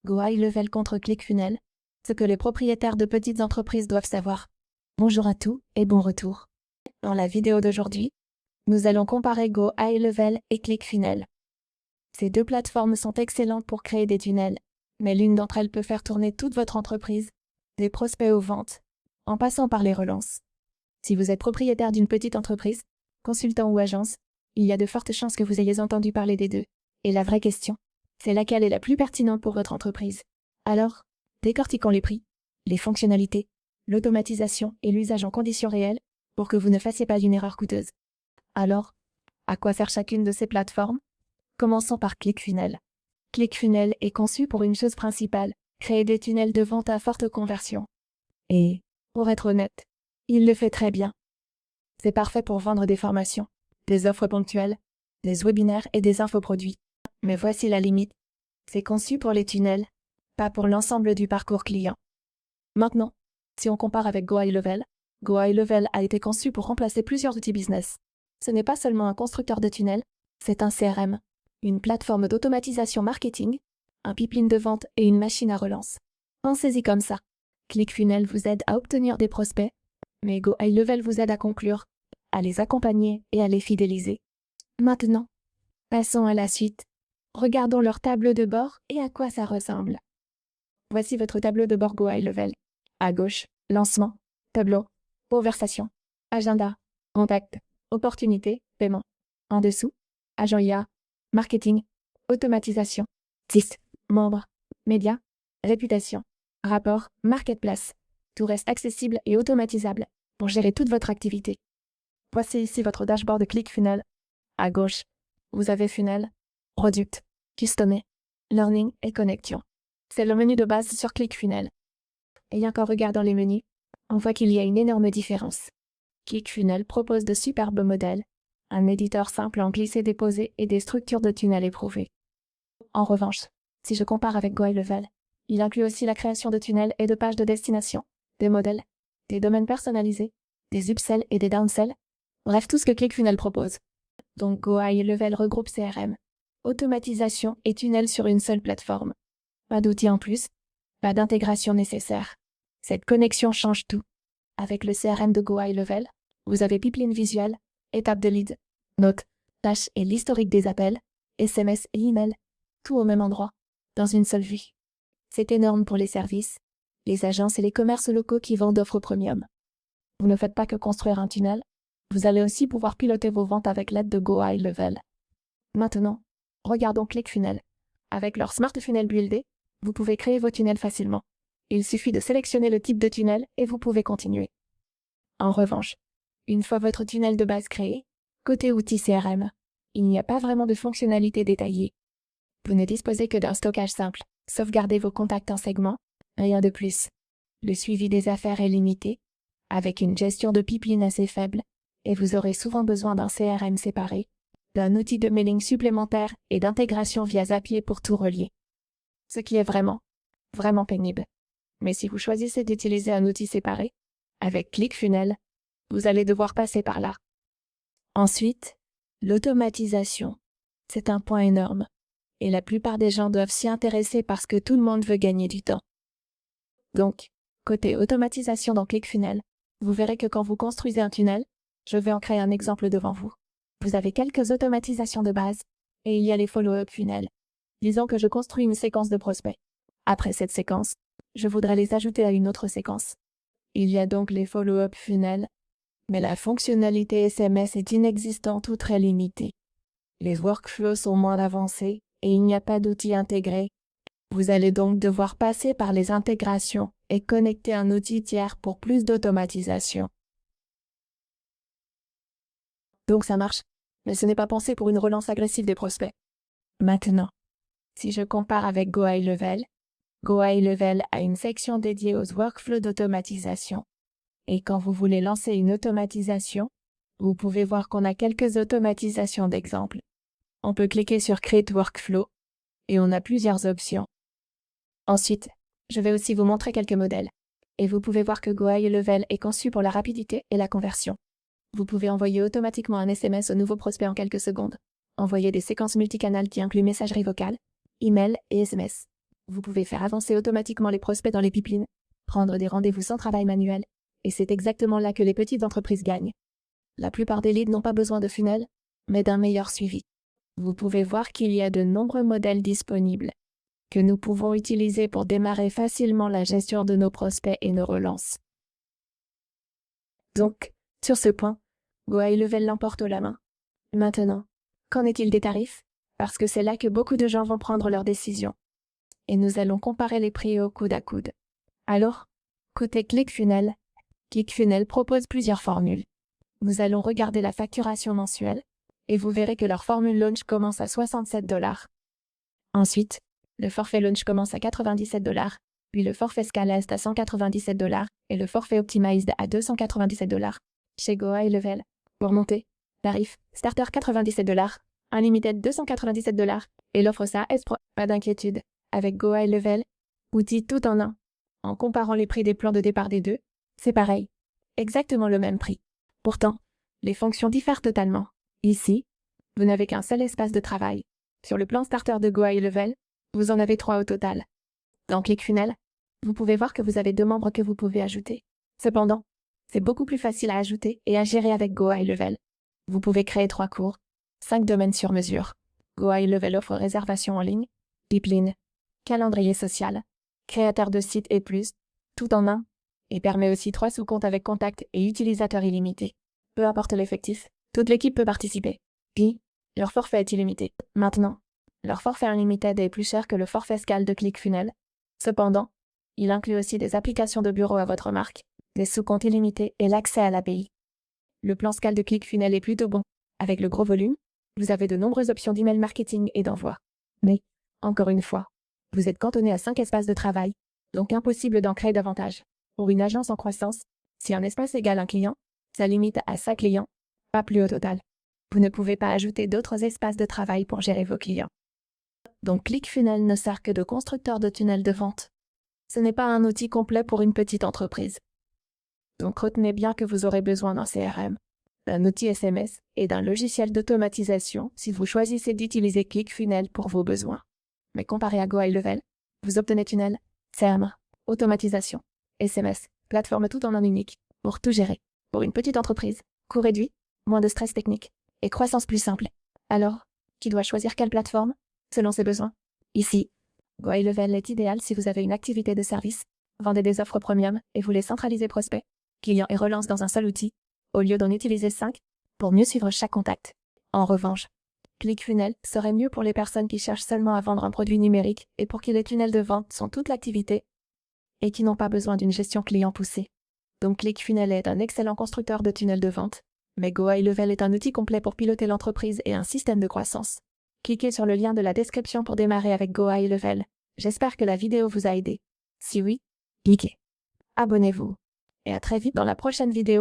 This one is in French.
Go High Level contre ClickFunnels, ce que les propriétaires de petites entreprises doivent savoir. Bonjour à tous et bon retour. Dans la vidéo d'aujourd'hui, nous allons comparer Go High Level et ClickFunnels. Ces deux plateformes sont excellentes pour créer des tunnels, mais l'une d'entre elles peut faire tourner toute votre entreprise, des prospects aux ventes, en passant par les relances. Si vous êtes propriétaire d'une petite entreprise, consultant ou agence, il y a de fortes chances que vous ayez entendu parler des deux. Et la vraie question, c'est laquelle est la plus pertinente pour votre entreprise. Alors, décortiquons les prix, les fonctionnalités, l'automatisation et l'usage en conditions réelles pour que vous ne fassiez pas une erreur coûteuse. Alors, à quoi sert chacune de ces plateformes? Commençons par ClickFunnels. ClickFunnels est conçu pour une chose principale, créer des tunnels de vente à forte conversion. Et, pour être honnête, il le fait très bien. C'est parfait pour vendre des formations, des offres ponctuelles, des webinaires et des infoproduits. Mais voici la limite. C'est conçu pour les tunnels, pas pour l'ensemble du parcours client. Maintenant, si on compare avec Go High Level a été conçu pour remplacer plusieurs outils business. Ce n'est pas seulement un constructeur de tunnels, c'est un CRM, une plateforme d'automatisation marketing, un pipeline de vente et une machine à relance. Pensez-y comme ça. ClickFunnels vous aide à obtenir des prospects, mais Go High Level vous aide à conclure, à les accompagner et à les fidéliser. Maintenant, passons à la suite. Regardons leur tableau de bord et à quoi ça ressemble. Voici votre tableau de bord Go High Level. À gauche, lancement, tableau, conversation, agenda, contact, opportunité, paiement. En dessous, agent IA, marketing, automatisation, site, membres, médias, réputation, rapport, marketplace. Tout reste accessible et automatisable pour gérer toute votre activité. Voici ici votre dashboard de ClickFunnels. À gauche, vous avez Funnel, Product, Customer, Learning et Connection. C'est le menu de base sur ClickFunnels. Et qu'en regardant les menus, on voit qu'il y a une énorme différence. ClickFunnels propose de superbes modèles, un éditeur simple en glisser-déposer et des structures de tunnels éprouvées. En revanche, si je compare avec Go High Level, il inclut aussi la création de tunnels et de pages de destination, des modèles, des domaines personnalisés, des upsells et des downsells, bref tout ce que ClickFunnels propose. Donc Go High Level regroupe CRM, automatisation et tunnels sur une seule plateforme. Pas d'outils en plus, pas d'intégration nécessaire. Cette connexion change tout. Avec le CRM de Go High Level, vous avez pipeline visuel, étape de lead, notes, tâches et l'historique des appels, SMS et email, tout au même endroit, dans une seule vue. C'est énorme pour les services, les agences et les commerces locaux qui vendent d'offres premium. Vous ne faites pas que construire un tunnel, vous allez aussi pouvoir piloter vos ventes avec l'aide de Go High Level. Maintenant, regardons ClickFunnels. Avec leur Smart Funnel Builder, vous pouvez créer vos tunnels facilement. Il suffit de sélectionner le type de tunnel et vous pouvez continuer. En revanche, une fois votre tunnel de base créé, côté outils CRM, il n'y a pas vraiment de fonctionnalité détaillée. Vous ne disposez que d'un stockage simple, sauvegardez vos contacts en segments, rien de plus. Le suivi des affaires est limité, avec une gestion de pipeline assez faible, et vous aurez souvent besoin d'un CRM séparé, d'un outil de mailing supplémentaire et d'intégration via Zapier pour tout relier. Ce qui est vraiment pénible. Mais si vous choisissez d'utiliser un outil séparé, avec ClickFunnels, vous allez devoir passer par là. Ensuite, l'automatisation. C'est un point énorme. Et la plupart des gens doivent s'y intéresser parce que tout le monde veut gagner du temps. Donc, côté automatisation dans ClickFunnels, vous verrez que quand vous construisez un tunnel, je vais en créer un exemple devant vous. Vous avez quelques automatisations de base, et il y a les follow-up funnels. Disons que je construis une séquence de prospects. Après cette séquence, je voudrais les ajouter à une autre séquence. Il y a donc les follow-up funnels, mais la fonctionnalité SMS est inexistante ou très limitée. Les workflows sont moins avancés et il n'y a pas d'outil intégré. Vous allez donc devoir passer par les intégrations et connecter un outil tiers pour plus d'automatisation. Donc ça marche, mais ce n'est pas pensé pour une relance agressive des prospects. Maintenant, si je compare avec Go High Level a une section dédiée aux workflows d'automatisation. Et quand vous voulez lancer une automatisation, vous pouvez voir qu'on a quelques automatisations d'exemple. On peut cliquer sur Create Workflow et on a plusieurs options. Ensuite, je vais aussi vous montrer quelques modèles. Et vous pouvez voir que Go High Level est conçu pour la rapidité et la conversion. Vous pouvez envoyer automatiquement un SMS aux nouveaux prospects en quelques secondes. Envoyer des séquences multicanales qui incluent messagerie vocale, email et SMS. Vous pouvez faire avancer automatiquement les prospects dans les pipelines, prendre des rendez-vous sans travail manuel, et c'est exactement là que les petites entreprises gagnent. La plupart des leads n'ont pas besoin de funnels, mais d'un meilleur suivi. Vous pouvez voir qu'il y a de nombreux modèles disponibles que nous pouvons utiliser pour démarrer facilement la gestion de nos prospects et nos relances. Donc, sur ce point, Go High Level l'emporte haut la main. Maintenant, qu'en est-il des tarifs? Parce que c'est là que beaucoup de gens vont prendre leurs décisions. Et nous allons comparer les prix au coude à coude. Alors, côté ClickFunnels, ClickFunnels propose plusieurs formules. Nous allons regarder la facturation mensuelle, et vous verrez que leur formule launch commence à 67 $. Ensuite, le forfait launch commence à 97 $, puis le forfait scaled à 197 $, et le forfait optimized à 297 $. Chez Go High Level, pour monter, tarif, starter 97 $, unlimited 297 $, et l'offre SAS Pro. Pas d'inquiétude, avec Go High Level, outil tout en un. En comparant les prix des plans de départ des deux, c'est pareil, exactement le même prix. Pourtant, les fonctions diffèrent totalement. Ici, vous n'avez qu'un seul espace de travail. Sur le plan starter de Go High Level, vous en avez 3 au total. Dans ClickFunnels, vous pouvez voir que vous avez 2 membres que vous pouvez ajouter. Cependant, c'est beaucoup plus facile à ajouter et à gérer avec Go High Level. Vous pouvez créer 3 cours, 5 domaines sur mesure. Go High Level offre réservation en ligne, pipeline, calendrier social, créateur de site et plus, tout en un, et permet aussi 3 sous-comptes avec contact et utilisateurs illimités. Peu importe l'effectif, toute l'équipe peut participer. Puis, leur forfait est illimité. Maintenant, leur forfait Unlimited est plus cher que le forfait Scale de ClickFunnels. Cependant, il inclut aussi des applications de bureau à votre marque, des sous-comptes illimités et l'accès à l'API. Le plan Scale de ClickFunnels est plutôt bon. Avec le gros volume, vous avez de nombreuses options d'email marketing et d'envoi. Mais, encore une fois, vous êtes cantonné à 5 espaces de travail, donc impossible d'en créer davantage. Pour une agence en croissance, si un espace égale un client, ça limite à 5 clients, pas plus au total. Vous ne pouvez pas ajouter d'autres espaces de travail pour gérer vos clients. Donc ClickFunnels ne sert que de constructeur de tunnels de vente. Ce n'est pas un outil complet pour une petite entreprise. Donc retenez bien que vous aurez besoin d'un CRM, d'un outil SMS et d'un logiciel d'automatisation si vous choisissez d'utiliser ClickFunnels pour vos besoins. Mais comparé à Go High Level, vous obtenez tunnel, CRM, automatisation, SMS, plateforme tout en un unique, pour tout gérer. Pour une petite entreprise, coût réduit, moins de stress technique et croissance plus simple. Alors, qui doit choisir quelle plateforme? Selon ses besoins. Ici, Go High Level est idéal si vous avez une activité de service, vendez des offres premium et voulez centraliser prospects, clients et relance dans un seul outil, au lieu d'en utiliser 5, pour mieux suivre chaque contact. En revanche, ClickFunnels serait mieux pour les personnes qui cherchent seulement à vendre un produit numérique et pour qui les tunnels de vente sont toute l'activité et qui n'ont pas besoin d'une gestion client poussée. Donc ClickFunnels est un excellent constructeur de tunnels de vente, mais Go High Level est un outil complet pour piloter l'entreprise et un système de croissance. Cliquez sur le lien de la description pour démarrer avec Go High Level. J'espère que la vidéo vous a aidé. Si oui, cliquez. Abonnez-vous. Et à très vite dans la prochaine vidéo.